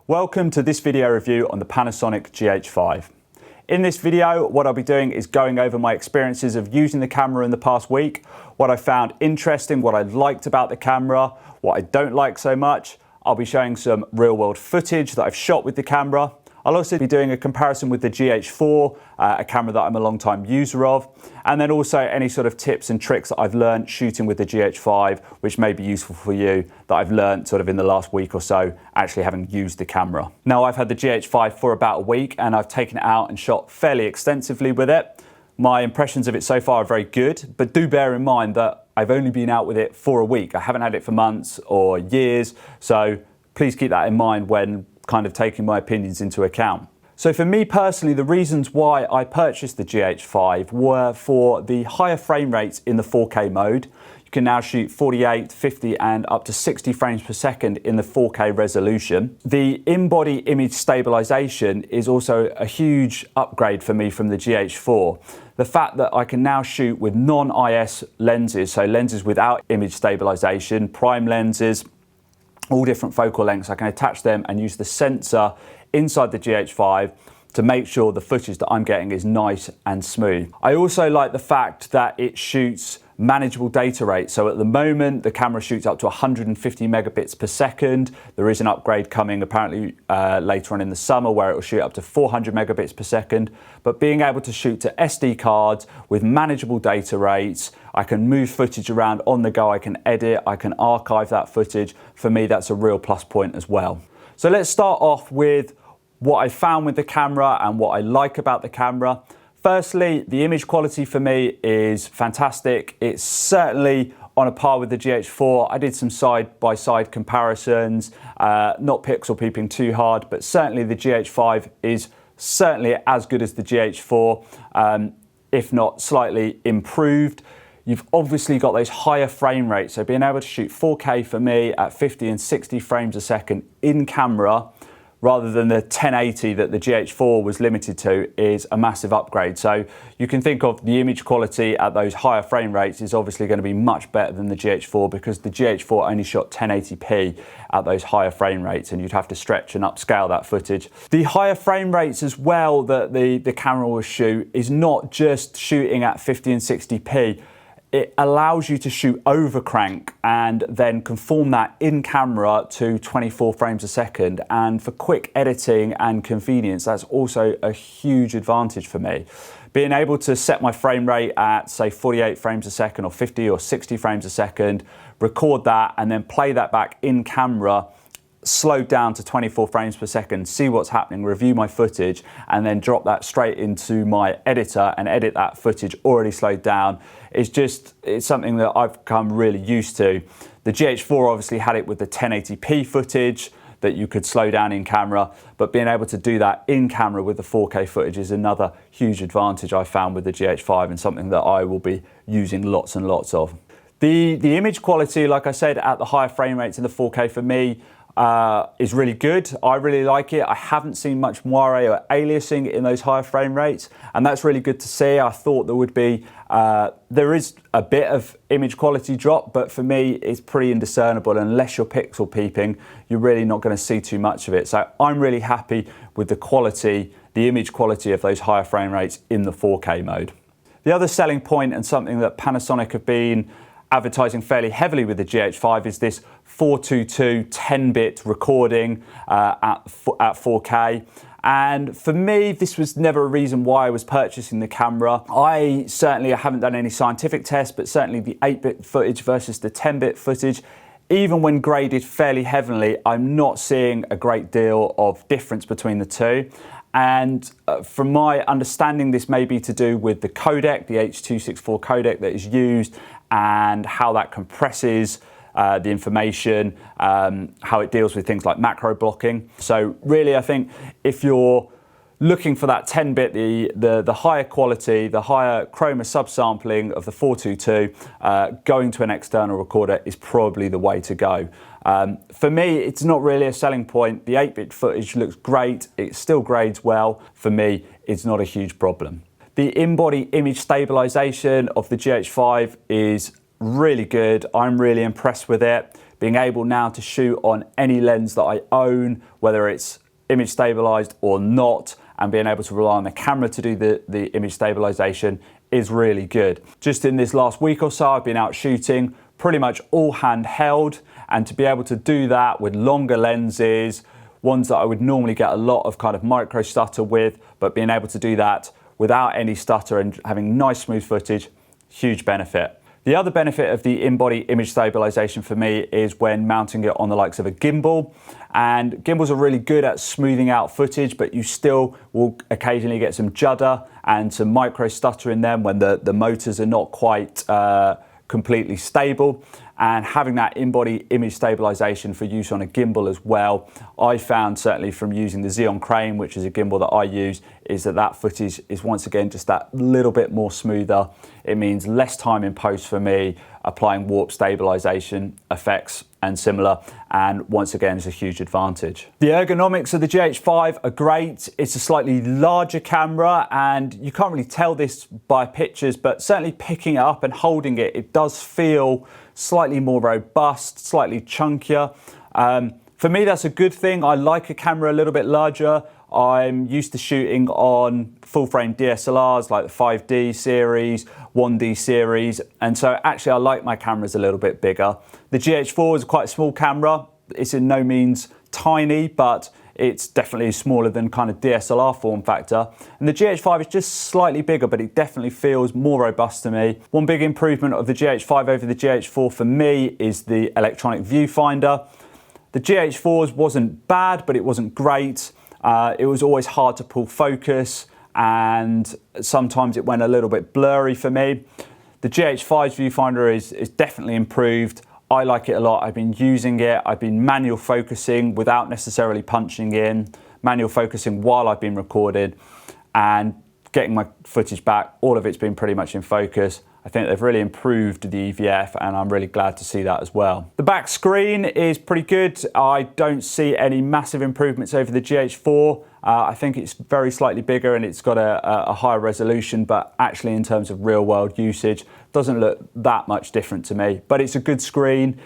Welcome to this video review on the Panasonic GH5. In this video, what I'll be doing is going over my experiences of using the camera in the past week, what I found interesting, what I liked about the camera, what I don't like so much. I'll be showing some real-world footage that I've shot with the camera. I'll also be doing a comparison with the GH4, a camera that I'm a long-time user of, and then also any sort of tips and tricks that I've learned shooting with the GH5, which may be useful for you, that I've learned sort of in the last week or so, actually having used the camera. Now, I've had the GH5 for about a week, and I've taken it out and shot fairly extensively with it. My impressions of it so far are very good, but do bear in mind that I've only been out with it for a week. I haven't had it for months or years, so please keep that in mind when kind of taking my opinions into account. So for me personally, the reasons why I purchased the GH5 were for the higher frame rates in the 4K mode. You can now shoot 48, 50 and up to 60 frames per second in the 4K resolution. The in-body image stabilization is also a huge upgrade for me from the GH4. The fact that I can now shoot with non-IS lenses, so lenses without image stabilization, prime lenses, all different focal lengths. I can attach them and use the sensor inside the GH5 to make sure the footage that I'm getting is nice and smooth. I also like the fact that it shoots manageable data rates. So at the moment, the camera shoots up to 150 megabits per second. There is an upgrade coming apparently later on in the summer where it will shoot up to 400 megabits per second. But being able to shoot to SD cards with manageable data rates, I can move footage around on the go, I can edit, I can archive that footage. For me, that's a real plus point as well. So let's start off with what I found with the camera and what I like about the camera. Firstly, the image quality for me is fantastic. It's certainly on a par with the GH4. I did some side-by-side comparisons, not pixel peeping too hard, but certainly the GH5 is certainly as good as the GH4, if not slightly improved. You've obviously got those higher frame rates, so being able to shoot 4K for me at 50 and 60 frames a second in camera, rather than the 1080 that the GH4 was limited to, is a massive upgrade. So you can think of the image quality at those higher frame rates is obviously going to be much better than the GH4, because the GH4 only shot 1080p at those higher frame rates, and you'd have to stretch and upscale that footage. The higher frame rates as well that the camera will shoot is not just shooting at 50 and 60p. It allows you to shoot over crank and then conform that in camera to 24 frames a second. And for quick editing and convenience, that's also a huge advantage for me. Being able to set my frame rate at, say, 48 frames a second or 50 or 60 frames a second, record that and then play that back in camera, slowed down to 24 frames per second, see what's happening, review my footage, and then drop that straight into my editor and edit that footage already slowed down. It's something that I've become really used to. The GH4 obviously had it with the 1080p footage that you could slow down in camera, but being able to do that in camera with the 4K footage is another huge advantage I found with the GH5, and something that I will be using lots and lots of. The image quality, like I said, at the higher frame rates in the 4K for me, is really good. I really like it. I haven't seen much moire or aliasing in those higher frame rates, and that's really good to see. I thought there would be, there is a bit of image quality drop, but for me it's pretty indiscernible. Unless you're pixel peeping, you're really not going to see too much of it. So I'm really happy with the quality, the image quality of those higher frame rates in the 4K mode. The other selling point, and something that Panasonic have been advertising fairly heavily with the GH5, is this 422 10-bit recording at 4K. And for me, this was never a reason why I was purchasing the camera. I haven't done any scientific tests, but certainly the 8-bit footage versus the 10-bit footage, even when graded fairly heavily, I'm not seeing a great deal of difference between the two. And from my understanding, this may be to do with the codec, the H.264 codec that is used, and how that compresses the information, how it deals with things like macro blocking. So really, I think if you're looking for that 10-bit, the higher quality, the higher chroma subsampling of the 422, going to an external recorder is probably the way to go. For me, it's not really a selling point. The 8-bit footage looks great. It still grades well. For me, it's not a huge problem. The in-body image stabilization of the GH5 is really good. I'm really impressed with it. being able now to shoot on any lens that I own, whether it's image stabilized or not, and being able to rely on the camera to do the image stabilization is really good. Just in this last week or so, I've been out shooting pretty much all handheld, and to be able to do that with longer lenses, ones that I would normally get a lot of kind of micro stutter with, but being able to do that without any stutter and having nice smooth footage, huge benefit. The other benefit of the in-body image stabilization for me is when mounting it on the likes of a gimbal. And gimbals are really good at smoothing out footage, but you still will occasionally get some judder and some micro stutter in them when the motors are not quite completely stable. And having that in-body image stabilization for use on a gimbal as well, I found certainly from using the Xeon Crane, which is a gimbal that I use, is that footage is once again just that little bit more smoother. It means less time in post for me, applying warp stabilization effects and similar, and once again is a huge advantage. The ergonomics of the GH5 are great. It's a slightly larger camera, and you can't really tell this by pictures, but certainly picking it up and holding it, it does feel slightly more robust, slightly chunkier. For me, that's a good thing. I like a camera a little bit larger. I'm used to shooting on full frame DSLRs like the 5D series, 1D series, and so actually I like my cameras a little bit bigger. The GH4 is quite a small camera. It's in no means tiny, but it's definitely smaller than kind of DSLR form factor. And the GH5 is just slightly bigger, but it definitely feels more robust to me. One big improvement of the GH5 over the GH4 for me is the electronic viewfinder. The GH4's wasn't bad, but it wasn't great. It was always hard to pull focus, and sometimes it went a little bit blurry for me. The GH5's viewfinder is definitely improved. I like it a lot. I've been using it. I've been manual focusing without necessarily punching in, manual focusing while I've been recorded, and getting my footage back. All of it's been pretty much in focus. I think they've really improved the EVF, and I'm really glad to see that as well. The back screen is pretty good. I don't see any massive improvements over the GH4. I think it's very slightly bigger and it's got a higher resolution, but actually in terms of real world usage, doesn't look that much different to me. But it's a good screen.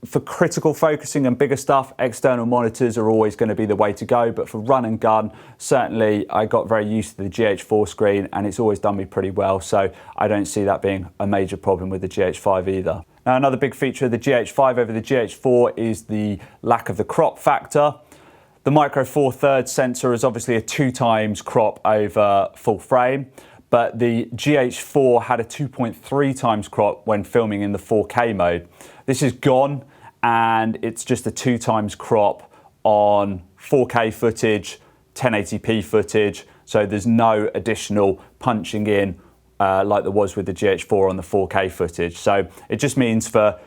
For critical focusing and bigger stuff, external monitors are always going to be the way to go. But for run and gun, certainly I got very used to the GH4 screen, and it's always done me pretty well. So I don't see that being a major problem with the GH5 either. Now, another big feature of the GH5 over the GH4 is the lack of the crop factor. The Micro Four Thirds sensor is obviously a 2x crop over full frame, but the GH4 had a 2.3x crop when filming in the 4K mode. This is gone, and it's just a 2x crop on 4K footage, 1080p footage, so there's no additional punching in like there was with the GH4 on the 4K footage. So it just means for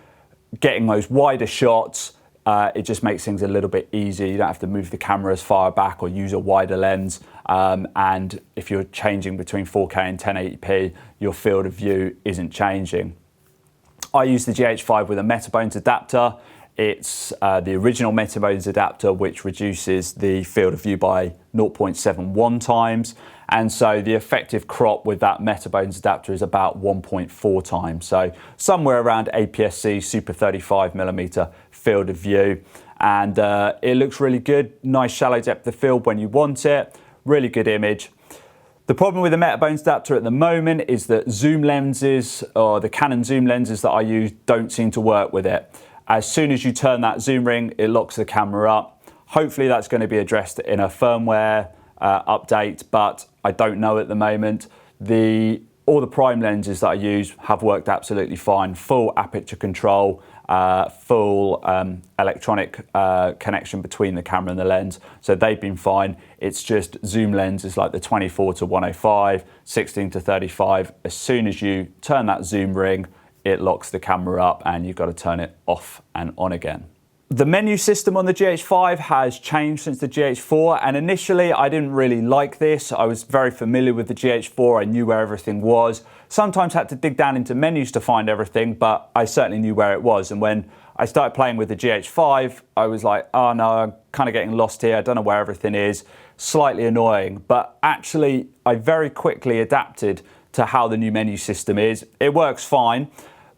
getting those wider shots, it just makes things a little bit easier. You don't have to move the camera as far back or use a wider lens. And if you're changing between 4K and 1080p, your field of view isn't changing. I use the GH5 with a Metabones adapter. It's the original Metabones adapter, which reduces the field of view by 0.71 times. And so the effective crop with that Metabones adapter is about 1.4 times. So somewhere around APS-C Super 35mm field of view. And it looks really good. Nice shallow depth of field when you want it. Really good image. The problem with the Metabones adapter at the moment is that zoom lenses, or the Canon zoom lenses that I use, don't seem to work with it. As soon as you turn that zoom ring, it locks the camera up. Hopefully that's going to be addressed in a firmware update, but I don't know at the moment. All the prime lenses that I use have worked absolutely fine. Full aperture control, full electronic connection between the camera and the lens. So they've been fine. It's just zoom lenses like the 24-105, 16-35. As soon as you turn that zoom ring, it locks the camera up and you've got to turn it off and on again. The menu system on the GH5 has changed since the GH4, and initially I didn't really like this. I was very familiar with the GH4, I knew where everything was. Sometimes had to dig down into menus to find everything, but I certainly knew where it was. And when I started playing with the GH5, I was like, oh no, I'm kind of getting lost here, I don't know where everything is. Slightly annoying, but actually I very quickly adapted to how the new menu system is. It works fine.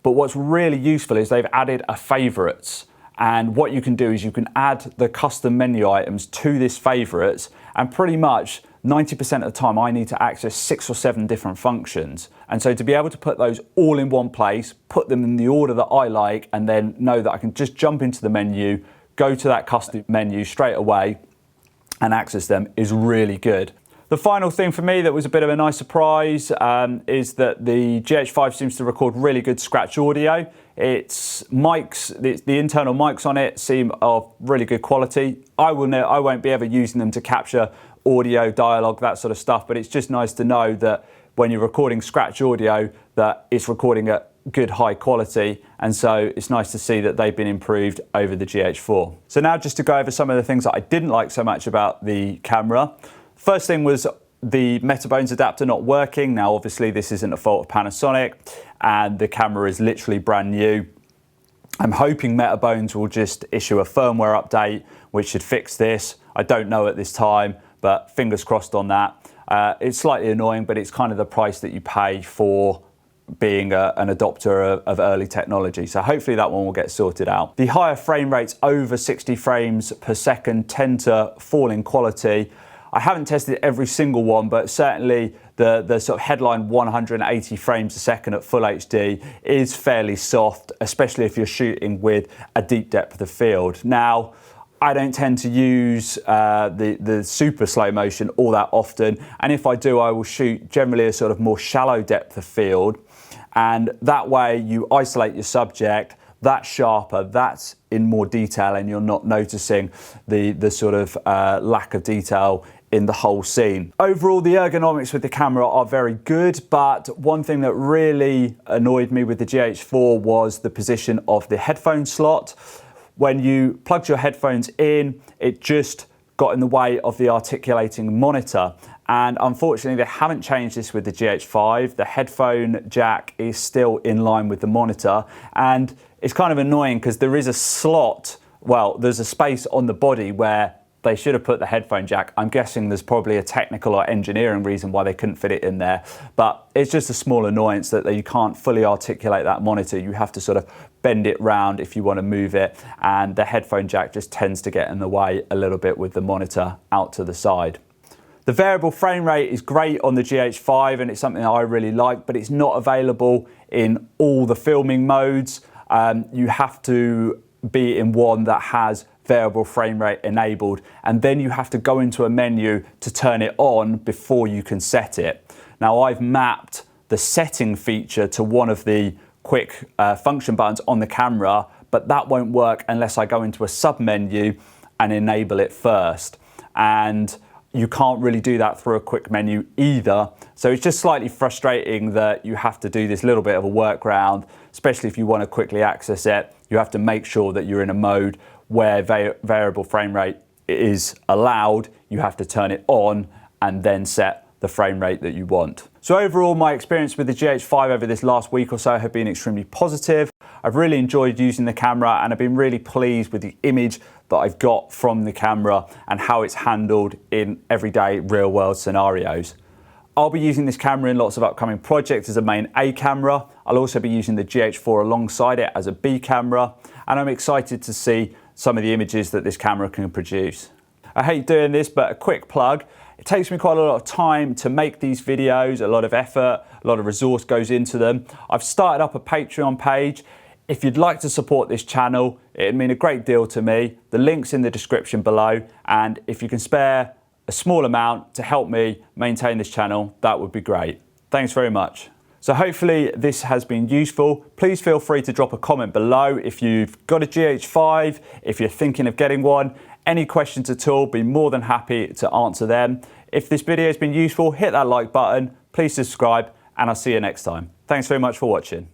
But what's really useful is they've added a favorites. And what you can do is you can add the custom menu items to this favorites, and pretty much 90% of the time I need to access 6 or 7 different functions. And so to be able to put those all in one place, put them in the order that I like, and then know that I can just jump into the menu, go to that custom menu straight away and access them is really good. The final thing for me that was a bit of a nice surprise is that the GH5 seems to record really good scratch audio. Its mics, the internal mics on it seem of really good quality. I won't be ever using them to capture audio, dialogue, that sort of stuff, but it's just nice to know that when you're recording scratch audio that it's recording at good high quality, and so it's nice to see that they've been improved over the GH4. So now just to go over some of the things that I didn't like so much about the camera. First thing was the Metabones adapter not working. Now obviously this isn't a fault of Panasonic and the camera is literally brand new. I'm hoping Metabones will just issue a firmware update which should fix this. I don't know at this time, but fingers crossed on that. It's slightly annoying, but it's kind of the price that you pay for being an adopter of early technology. So hopefully that one will get sorted out. The higher frame rates over 60 frames per second tend to fall in quality. I haven't tested every single one, but certainly the sort of headline 180 frames a second at full HD is fairly soft, especially if you're shooting with a deep depth of field. Now, I don't tend to use the super slow motion all that often, and if I do, I will shoot generally a sort of more shallow depth of field, and that way you isolate your subject. That's sharper, that's in more detail, and you're not noticing the sort of lack of detail in the whole scene. Overall, the ergonomics with the camera are very good, but one thing that really annoyed me with the GH4 was the position of the headphone slot. When you plugged your headphones in, it just got in the way of the articulating monitor. And unfortunately, they haven't changed this with the GH5. The headphone jack is still in line with the monitor. And it's kind of annoying because there is a slot, well, there's a space on the body where they should have put the headphone jack. I'm guessing there's probably a technical or engineering reason why they couldn't fit it in there. But it's just a small annoyance that you can't fully articulate that monitor. You have to sort of bend it round if you want to move it. And the headphone jack just tends to get in the way a little bit with the monitor out to the side. The variable frame rate is great on the GH5 and it's something that I really like, but it's not available in all the filming modes. You have to be in one that has variable frame rate enabled, and then you have to go into a menu to turn it on before you can set it. Now I've mapped the setting feature to one of the quick function buttons on the camera, but that won't work unless I go into a sub menu and enable it first. And you can't really do that through a quick menu either. So it's just slightly frustrating that you have to do this little bit of a workaround, especially if you want to quickly access it. You have to make sure that you're in a mode where variable frame rate is allowed. You have to turn it on and then set the frame rate that you want. So overall, my experience with the GH5 over this last week or so have been extremely positive. I've really enjoyed using the camera and I've been really pleased with the image that I've got from the camera and how it's handled in everyday real world scenarios. I'll be using this camera in lots of upcoming projects as a main A camera. I'll also be using the GH4 alongside it as a B camera, and I'm excited to see some of the images that this camera can produce. I hate doing this, but a quick plug. It takes me quite a lot of time to make these videos, a lot of effort, a lot of resource goes into them. I've started up a Patreon page. If you'd like to support this channel, it'd mean a great deal to me. The link's in the description below, and if you can spare a small amount to help me maintain this channel, that would be great. Thanks very much. So hopefully this has been useful. Please feel free to drop a comment below if you've got a GH5, if you're thinking of getting one. Any questions at all, be more than happy to answer them. If this video has been useful, hit that like button, please subscribe, and I'll see you next time. Thanks very much for watching.